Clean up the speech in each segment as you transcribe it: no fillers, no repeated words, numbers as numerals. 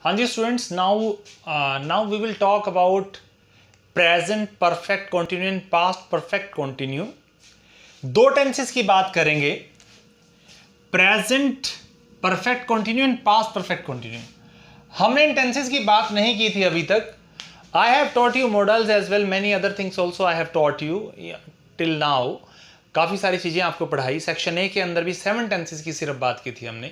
हाँ जी students, now we will talk about present perfect continue and past perfect continue. दो tenses की बात करेंगे, present perfect continue and past perfect continue. हमने इन टेंसेस की बात नहीं की थी अभी तक। I have taught you models as well, many other things also I have taught you till now. काफ़ी सारी चीज़ें आपको पढ़ाई। सेक्शन ए के अंदर भी 7 टेंसेस की सिर्फ बात की थी हमने।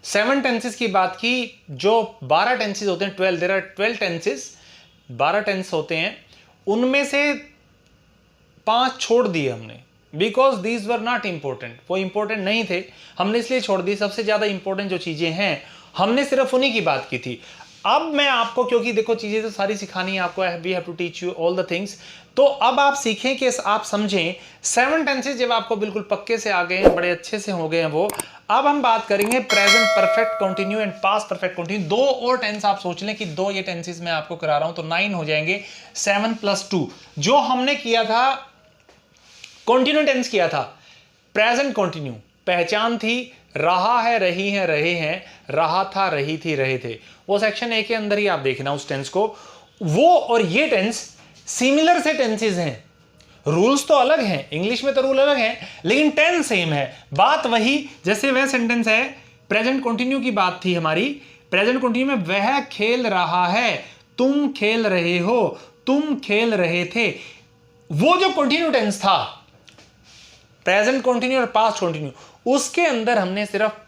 7 टेंसेस की बात की। जो 12 टेंसेस होते हैं, 12 देयर आर 12 टेंसेस, 12 टेंस होते हैं, उनमें से 5 छोड़ दिए हमने, because these were not important. वो इंपॉर्टेंट नहीं थे, हमने इसलिए छोड़ दी। सबसे ज़्यादा इंपॉर्टेंट जो चीज़ें हैं हमने सिर्फ उन्हीं की बात की थी। अब मैं आपको, क्योंकि देखो चीज़ें तो सारी सिखानी है आपको, we have to teach you all the things. तो अब आप सीखें कि आप समझें 7 टेंसेस जब आपको बिल्कुल पक्के से आ गए हैं, बड़े अच्छे से हो गए हैं वो। अब हम बात करेंगे present perfect continue and past perfect continue. 2 और टेंस आप सोच लें कि 2 ये टेंसेस मैं आपको करा रहा हूं तो 9 हो जाएंगे। 7 + 2 जो हमने किया था, कंटिन्यू टेंस किया था, प्रेजेंट कंटिन्यू पहचान थी, रहा है, रही है, रहे हैं, रहा था, रही थी, रहे थे। वो सेक्शन ए के अंदर ही आप देखना उस टेंस को। वो और ये टेंस सिमिलर से टेंसेस हैं। रूल्स तो अलग हैं, इंग्लिश में तो रूल अलग हैं, लेकिन टेंस सेम है। बात वही, जैसे वह सेंटेंस है, प्रेजेंट कंटिन्यू की बात थी हमारी। प्रेजेंट कंटिन्यू में वह खेल रहा है, तुम खेल रहे हो, तुम खेल रहे थे। वो जो कंटिन्यू टेंस था, प्रेजेंट कंटिन्यू और पास्ट कंटिन्यू, उसके अंदर हमने सिर्फ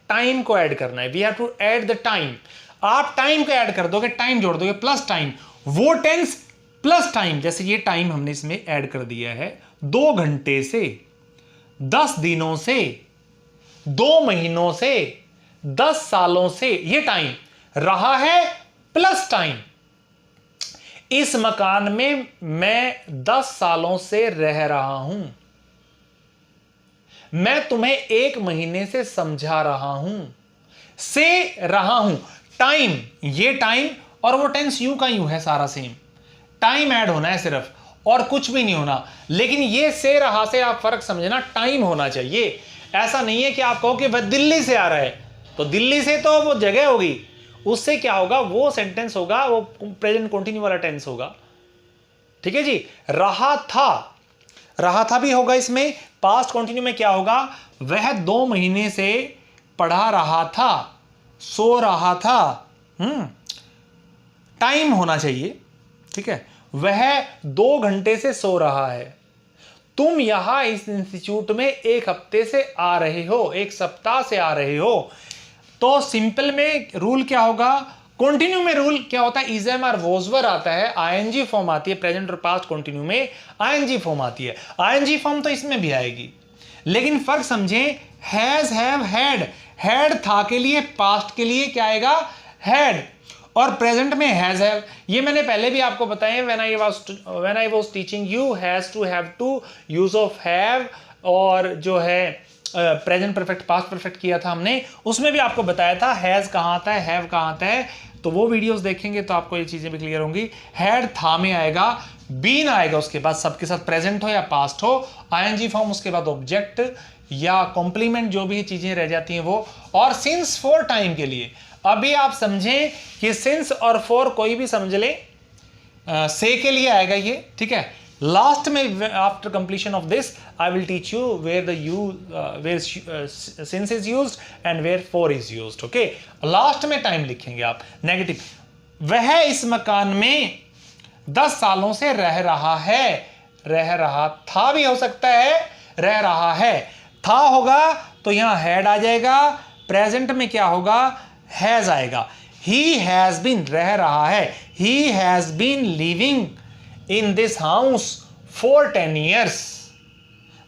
टाइम को ऐड करना है। We have to add the time. आप टाइम को ऐड कर दोगे, टाइम जोड़ दोगे, प्लस टाइम, वो टेंस प्लस टाइम। जैसे ये टाइम हमने इसमें ऐड कर दिया है, 2 घंटे से, 10 दिनों से, 2 महीनों से, 10 सालों से, ये टाइम रहा है प्लस टाइम। इस मकान में मैं 10 सालों से रह रहा हूं, मैं तुम्हें 1 महीने से समझा रहा हूं, से रहा हूं। टाइम, ये टाइम और वो टेंस यूं का यूं है, सारा सेम। टाइम ऐड होना है सिर्फ, और कुछ भी नहीं होना। लेकिन ये से रहा से आप फर्क समझना, टाइम होना चाहिए। ऐसा नहीं है कि आप कहो कि वह दिल्ली से आ रहा है, तो दिल्ली से तो वो जगह होगी, उससे क्या होगा, वो सेंटेंस होगा, वो प्रेजेंट कंटिन्यू वाला टेंस होगा। ठीक है जी। रहा था भी होगा इसमें। पास्ट कंटिन्यू में क्या होगा, वह 2 महीने से पढ़ा रहा था, सो रहा था। टाइम होना चाहिए, ठीक है। वह 2 घंटे से सो रहा है। तुम यहां इस इंस्टीट्यूट में 1 हफ्ते से आ रहे हो, 1 सप्ताह से आ रहे हो। तो सिंपल में रूल क्या होगा, कंटिन्यू में रूल क्या होता है, is am are was were आता है, आईएनजी फॉर्म आती है। प्रेजेंट और पास्ट कंटिन्यू में आईएनजी फॉर्म आती है। आईएनजी फॉर्म तो इसमें भी आएगी, लेकिन फर्क समझें, हैज, हैव, हैड था के लिए, पास्ट के लिए क्या आएगा, हैड, और प्रेजेंट में हैज, हैव। ये मैंने पहले भी आपको बताया, when I was teaching you has to, have to, use of have, और जो है प्रेजेंट परफेक्ट पास्ट परफेक्ट किया था हमने, उसमें भी आपको बताया था हैज कहाँ आता है, हैव कहाँ आता है। तो वो वीडियोस देखेंगे तो आपको ये चीजें भी क्लियर होंगी। हैड था में आएगा, बीन आएगा उसके बाद, सबके साथ प्रेजेंट हो या पास्ट हो, आईएनजी फॉर्म, उसके बाद ऑब्जेक्ट या कॉम्प्लीमेंट, जो भी चीजें रह जाती हैं वो, और सिंस फॉर टाइम के लिए। अभी आप समझें कि सिंस और फॉर कोई भी समझ ले, से के लिए आएगा ये, ठीक है। लास्ट में after completion of this I will teach you where where since is used and where for is used, okay. Last में टाइम लिखेंगे आप नेगेटिव। वह इस मकान में 10 सालों से रह रहा है, रह रहा था भी हो सकता है, रह रहा है। था होगा तो यहां हैड आ जाएगा, प्रेजेंट में क्या होगा, हैज आएगा। ही हैज बीन, रह रहा है, he has been living in this house for 10 years,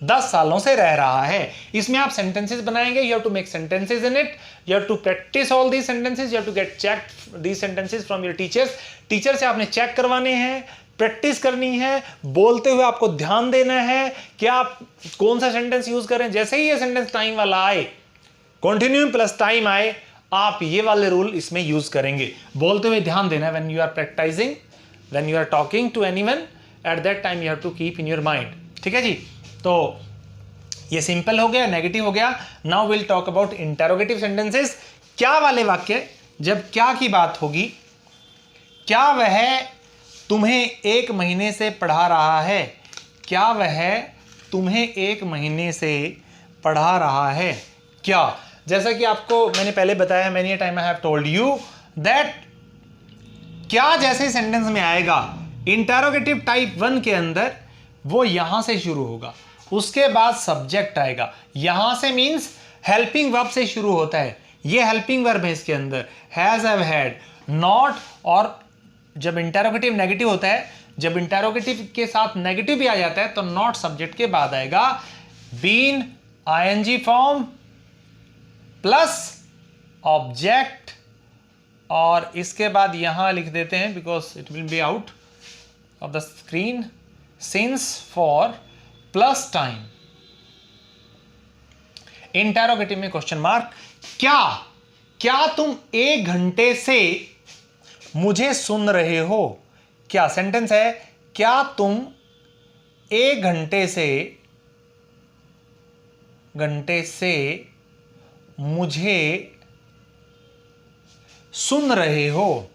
10 सालों से रह रहा है। इसमें आप सेंटेंसेस बनाएंगे, you have to make sentences in it, you have to practise all these sentences, you have to get check these sentences from your teachers. Teacher से आपने चेक करवाने हैं, प्रैक्टिस करनी है, बोलते हुए आपको ध्यान देना है कि आप कौन सा सेंटेंस यूज करें। जैसे ही ये सेंटेंस टाइम वाला आए, कंटिन्यू प्लस टाइम आए, आप ये वाले रूल इसमें यूज करेंगे। बोलते हुए ध्यान देना है, when you are practising, when you are talking to anyone, at that time you have to keep in your mind, ठीक है जी। तो ये सिंपल हो गया, नेगेटिव हो गया। Now will talk about interrogative sentences. क्या वाले वाक्य, जब क्या की बात होगी, क्या वह तुम्हें 1 महीने से पढ़ा रहा है, क्या वह तुम्हें 1 महीने से पढ़ा रहा है। क्या, जैसा कि आपको मैंने पहले बताया, many time I have told you that क्या जैसे सेंटेंस में आएगा इंटरोगेटिव टाइप 1 के अंदर, वो यहां से शुरू होगा, उसके बाद सब्जेक्ट आएगा। यहां से मींस हेल्पिंग वर्ब से शुरू होता है, ये हेल्पिंग वर्ब है इसके अंदर, हैज, हैव, हैड, नॉट। और जब इंटरोगेटिव नेगेटिव होता है, जब इंटरोगेटिव के साथ नेगेटिव भी आ जाता है तो नॉट सब्जेक्ट के बाद आएगा been ING form plus object, और इसके बाद यहां लिख देते हैं because it will be out of the screen, since, for plus time, interrogative में क्वेश्चन मार्क। क्या तुम 1 घंटे से मुझे सुन रहे हो। क्या सेंटेंस है, क्या तुम 1 घंटे से मुझे सुन रहे हो।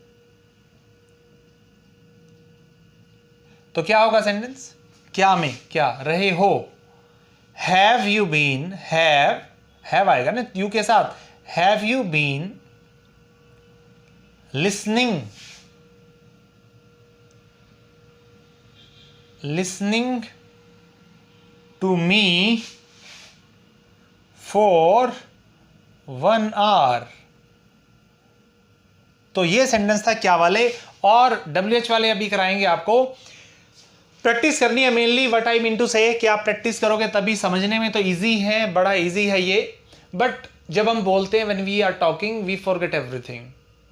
तो क्या होगा सेंटेंस, क्या में क्या रहे हो, हैव यू बीन, हैव आएगा ना यू के साथ, have you been listening to me for 1 hour। तो ये सेंटेंस था क्या वाले, और WH वाले अभी कराएंगे आपको। प्रैक्टिस करनी है mainly, what I mean to say, कि आप प्रैक्टिस करोगे तभी समझने में तो इजी है, बड़ा इजी है ये, बट जब हम बोलते हैं when we are talking we forget everything,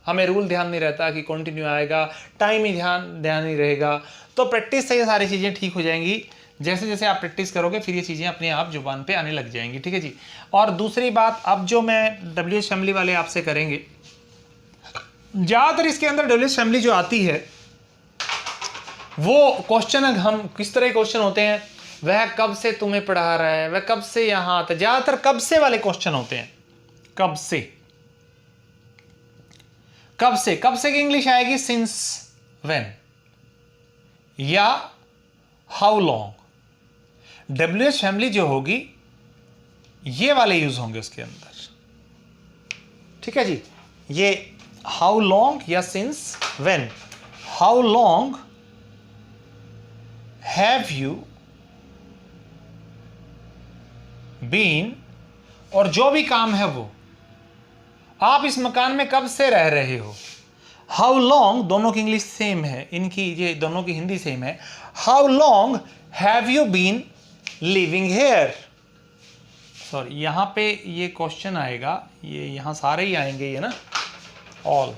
हमें रूल ध्यान नहीं रहता कि कंटिन्यू आएगा, टाइम ही ध्यान नहीं रहेगा। तो प्रैक्टिस से ये सारी चीज़ें ठीक हो जाएंगी, जैसे जैसे आप प्रैक्टिस करोगे फिर ये चीज़ें अपने आप जुबान पे आने लग जाएंगी, ठीक है जी। और दूसरी बात, अब जो मैं WH फैमिली वाले आपसे करेंगे, ज़्यादातर इसके अंदर WH फैमिली जो आती है वो क्वेश्चन, हम किस तरह के क्वेश्चन होते हैं, वह कब से तुम्हें पढ़ा रहा है, वह कब से यहाँ आता है, ज़्यादातर कब से वाले क्वेश्चन होते हैं। कब से की इंग्लिश आएगी सिंस, व्हेन या हाउ लॉन्ग। WH फैमिली जो होगी ये वाले यूज होंगे उसके अंदर, ठीक है जी। ये हाउ लॉन्ग या since, when, how long have you been, और जो भी काम है वो, आप इस मकान में कब से रह रहे हो। हाउ लॉन्ग, दोनों की इंग्लिश सेम है, इनकी ये दोनों की हिंदी सेम है। How long have you been living here. Sorry, यहां पे ये क्वेश्चन आएगा, ये यहां सारे ही आएंगे ये ना, ऑल,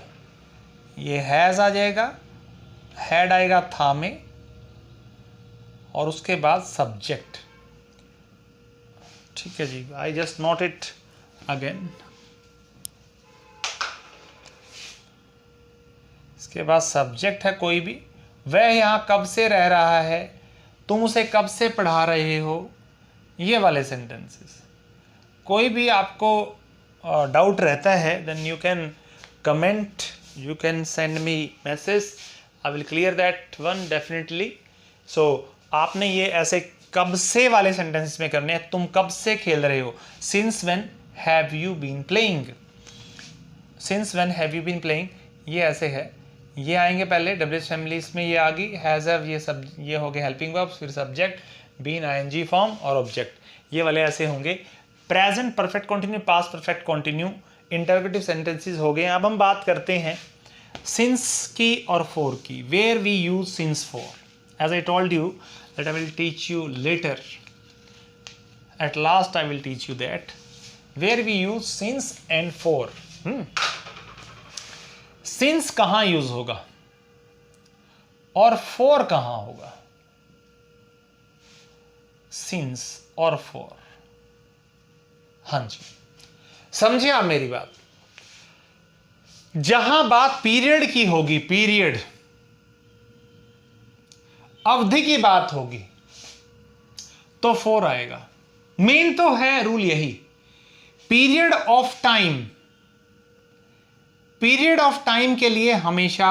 ये हैज आ जाएगा, हैड आएगा था में, और उसके बाद सब्जेक्ट, ठीक है जी। I just note it again. इसके बाद सब्जेक्ट है कोई भी, वह यहाँ कब से रह रहा है, तुम उसे कब से पढ़ा रहे हो, ये वाले सेंटेंसेस। कोई भी आपको डाउट रहता है then you can comment, you can send me message, I will clear that one definitely. So आपने ये ऐसे कब से वाले सेंटेंसेस में करने हैं। तुम कब से खेल रहे हो, since when have you been playing, since when have you been playing, ये ऐसे है, ये आएंगे पहले WH फैमिलीज में, ये आ गई हैज, हैव, ये सब ये हो गए हेल्पिंग वर्ब्स, फिर सब्जेक्ट, बीन, आईएनजी फॉर्म और ऑब्जेक्ट, ये वाले ऐसे होंगे। Present perfect continue, past perfect continue, interrogative sentences हो गए। अब हम बात करते हैं सिंस की और फॉर की, where we use since for. As I told you that I will teach you later, at last I will teach you that where we use since and for। since कहां use होगा और for कहां होगा, since और for। हाँ जी, समझे आप मेरी बात। जहां बात पीरियड की होगी, पीरियड अवधि की बात होगी, तो फोर आएगा। मेन तो है रूल यही, period of time, period of time के लिए हमेशा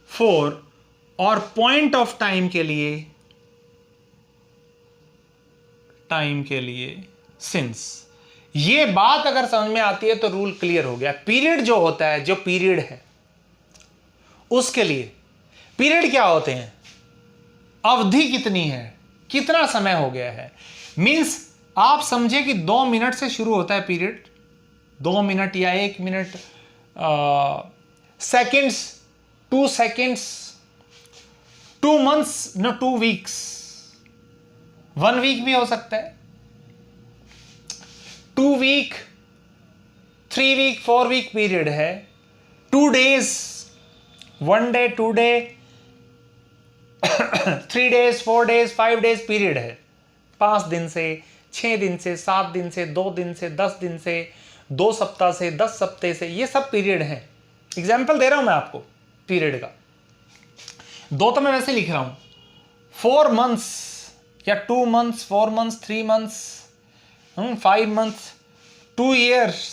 4 और पॉइंट ऑफ टाइम के लिए सिंस। ये बात अगर समझ में आती है तो रूल क्लियर हो गया। पीरियड जो होता है, जो पीरियड है उसके लिए, पीरियड क्या होते हैं, अवधि कितनी है, कितना समय हो गया है। मींस आप समझे कि 2 मिनट से शुरू होता है पीरियड, 2 मिनट या 1 minute, seconds, 2 seconds, 2 months, no 2 weeks, 1 week भी हो सकता है, 2 वीक, 3 वीक, 4 वीक पीरियड है, 2 days, 1 day, 2 day, 3 days, 4 days, 5 days period है। 5 दिन से, 6 दिन से, 7 दिन से, 2 दिन से, 10 दिन से, 2 सप्ताह से, 10 सप्ताह से, ये सब पीरियड हैं। एग्जाम्पल दे रहा हूं मैं आपको पीरियड का। 2 तो मैं वैसे लिख रहा हूं, 4 मंथ्स या 2 months, 4 months, 3 months, 5 months, 2 years,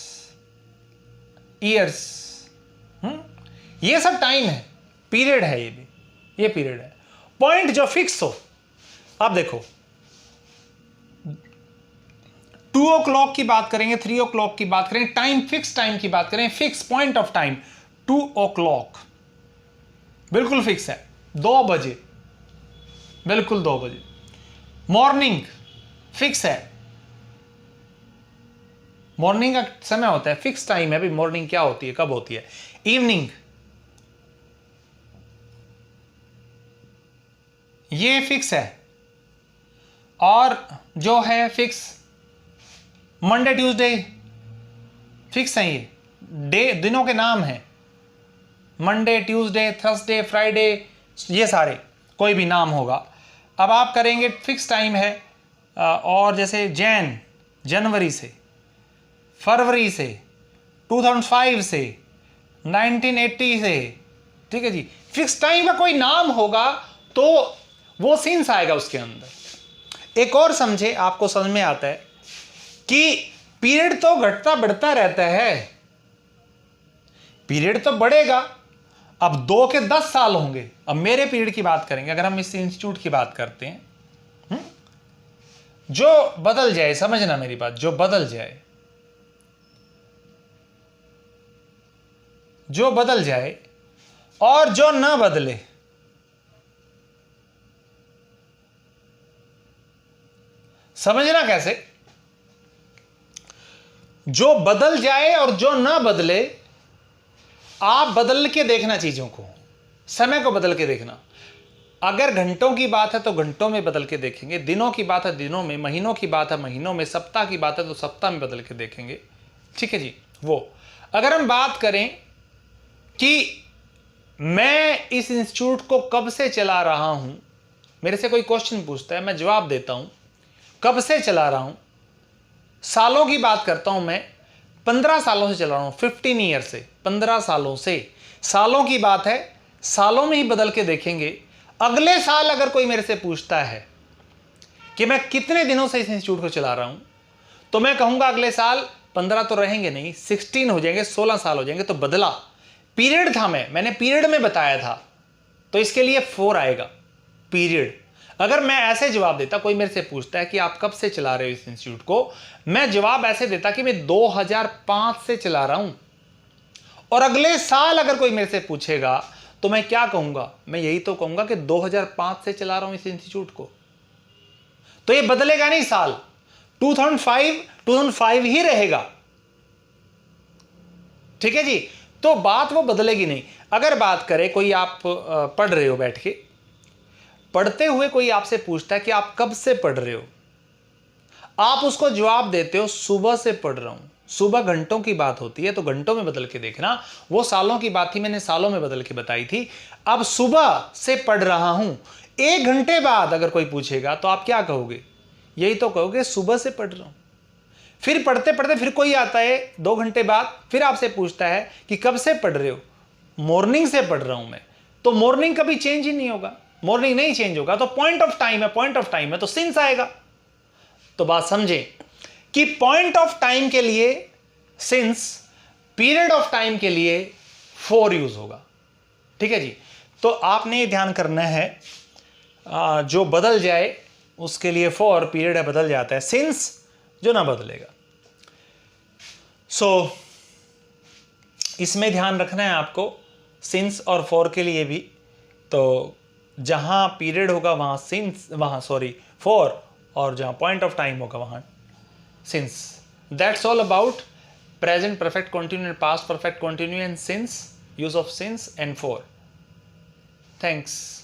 ये सब टाइम है, पीरियड है, ये भी ये पीरियड है। पॉइंट जो फिक्स हो, अब देखो 2 o'clock की बात करेंगे, 3 o'clock की बात करेंगे, टाइम फिक्स टाइम की बात करें, fix point of time 2 o'clock बिल्कुल फिक्स है, 2 बजे, बिल्कुल 2 बजे। मॉर्निंग फिक्स है, मॉर्निंग का समय होता है, फिक्स टाइम है। अभी मॉर्निंग क्या होती है, कब होती है? इवनिंग, ये फिक्स है। और जो है फिक्स मंडे ट्यूसडे फिक्स है, ये डे दिनों के नाम हैं, मंडे, ट्यूसडे, थर्सडे, फ्राइडे, ये सारे कोई भी नाम होगा। अब आप करेंगे फिक्स टाइम है, और जैसे जनवरी से, फरवरी से, 2005 से, 1980 से, ठीक है जी, फिक्स टाइम का कोई नाम होगा तो वो सीन्स आएगा उसके अंदर। एक और समझे, आपको समझ में आता है कि पीरियड तो घटता बढ़ता रहता है, पीरियड तो बढ़ेगा। अब 2 के 10 साल होंगे। अब मेरे पीरियड की बात करेंगे, अगर हम इस इंस्टीट्यूट की बात करते हैं, जो बदल जाए, समझना मेरी बात, जो बदल जाए, जो बदल जाए और जो ना बदले, समझना कैसे, जो बदल जाए और जो ना बदले, आप बदल के देखना चीजों को, समय को बदल के देखना। अगर घंटों की बात है तो घंटों में बदल के देखेंगे, दिनों की बात है दिनों में, महीनों की बात है महीनों में, सप्ताह की बात है तो सप्ताह में बदल के देखेंगे, ठीक है जी। वो अगर हम बात करें कि मैं इस इंस्टीट्यूट को कब से चला रहा हूं, मेरे से कोई क्वेश्चन पूछता है, मैं जवाब देता हूं, कब से चला रहा हूं, सालों की बात करता हूं, मैं 15 सालों से चला रहा हूं, 15 ईयर से, 15 सालों से। सालों की बात है, सालों में ही बदल के देखेंगे। अगले साल अगर कोई मेरे से पूछता है कि मैं कितने दिनों से इस इंस्टीट्यूट को चला रहा हूं, तो मैं कहूंगा अगले साल 15 तो रहेंगे नहीं, 16 हो जाएंगे, 16 साल हो जाएंगे। तो बदला पीरियड था, मैंने पीरियड में बताया था, तो इसके लिए 4 आएगा पीरियड। अगर मैं ऐसे जवाब देता, कोई मेरे से पूछता है कि आप कब से चला रहे हो इस इंस्टीट्यूट को, मैं जवाब ऐसे देता कि मैं 2005 से चला रहा हूं। और अगले साल अगर कोई मेरे से पूछेगा तो मैं क्या कहूंगा, मैं यही तो कहूंगा कि 2005 से चला रहा हूं इस इंस्टीट्यूट को। तो ये बदलेगा नहीं साल, 2005 ही रहेगा, ठीक है जी। तो बात वो बदलेगी नहीं। अगर बात करें, कोई आप पढ़ रहे हो, बैठ के पढ़ते हुए कोई आपसे पूछता है कि आप कब से पढ़ रहे हो, आप उसको जवाब देते हो सुबह से पढ़ रहा हूं। सुबह घंटों की बात होती है तो घंटों में बदल के देखना, वो सालों की बात थी, मैंने सालों में बदल के बताई थी। अब सुबह से पढ़ रहा हूं, 1 घंटे बाद अगर कोई पूछेगा तो आप क्या कहोगे, यही तो कहोगे सुबह से पढ़ रहा हूं। फिर पढ़ते पढ़ते फिर कोई आता है 2 घंटे बाद, फिर आपसे पूछता है कि कब से पढ़ रहे हो, मॉर्निंग से पढ़ रहा हूं मैं। तो मॉर्निंग कभी चेंज ही नहीं होगा, मॉर्निंग नहीं चेंज होगा, तो पॉइंट ऑफ टाइम है, पॉइंट ऑफ टाइम है तो सिंस आएगा। तो बात समझे कि पॉइंट ऑफ टाइम के लिए सिंस, पीरियड ऑफ टाइम के लिए फॉर यूज होगा। ठीक है जी। तो आपने ये ध्यान करना है, जो बदल जाए उसके लिए फॉर, पीरियड है बदल जाता है, सिंस जो ना बदलेगा। सो इसमें ध्यान रखना है आपको, सिंस और फॉर के लिए भी। तो जहां पीरियड होगा वहां सिंस, वहां सॉरी फॉर, और जहां पॉइंट ऑफ टाइम होगा वहां since. That's all about present perfect continue and past perfect continue and since, use of since and for. Thanks.